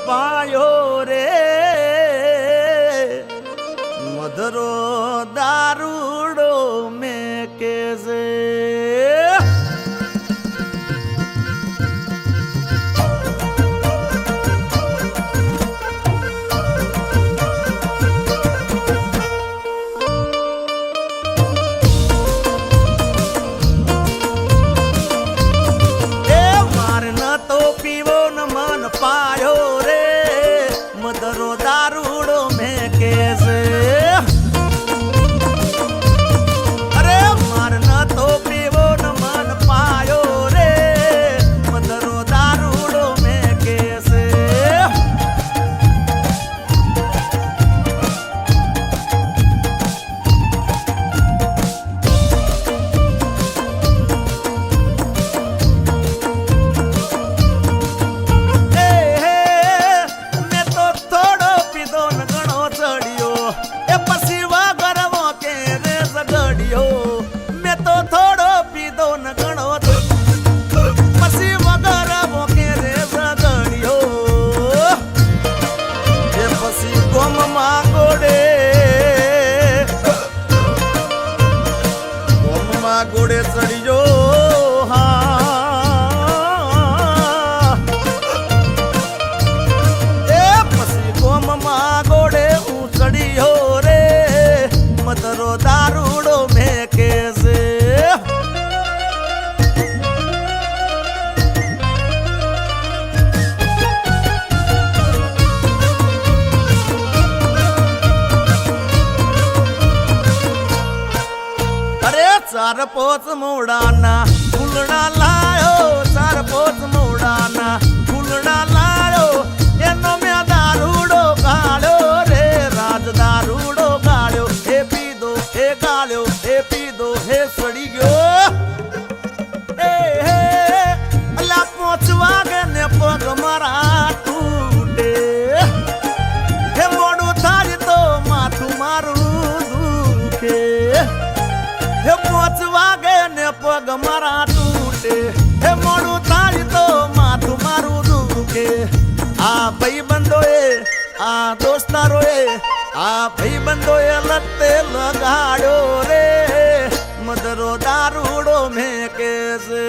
પાયો રે મધરો દારૂડો મેં કે છે પાયો રે મધરો દારૂડો મેં કે છે અરે માર ન તો પીવો ન મન પાયો રે મધરો દારૂડો મેં કે છે મેં તો થોડો પીધો ન ઘણો પછી વગર મોકે રે ઝઘડ્યો એ પછી ગોમમાં ગોળે ચડ્યો હા એ પછી ગોમમાં ગોળે હું ચડ્યો રે મધરો દારૂડો મેં કે છે અરે ચાર પોચ મોડાના ફૂલડા લાયો ચાર પોચ મોડાના ફૂલડા લાયો એનો મેં દારૂડો ગાળ્યો રે રાજ દારૂડો ગાળ્યો એ પીધો એ ગાળ્યો એ પીધો હે સડી ગયો એ હે અલા પહોંચવા ગે ને પગ મારા તૂટે હે મોડું થાય તો માથું મારું દુખે હે પહોંચવા ગે ને પગ મારા તૂટે હે મોડું થાય તો માથું મારું દુખે આ ભાઈબંધોએ આ દોસ્તારોએ આ ભાઈબંધોએ લતે લગાડ્યો રે મધરો દારૂડો મેં કે છે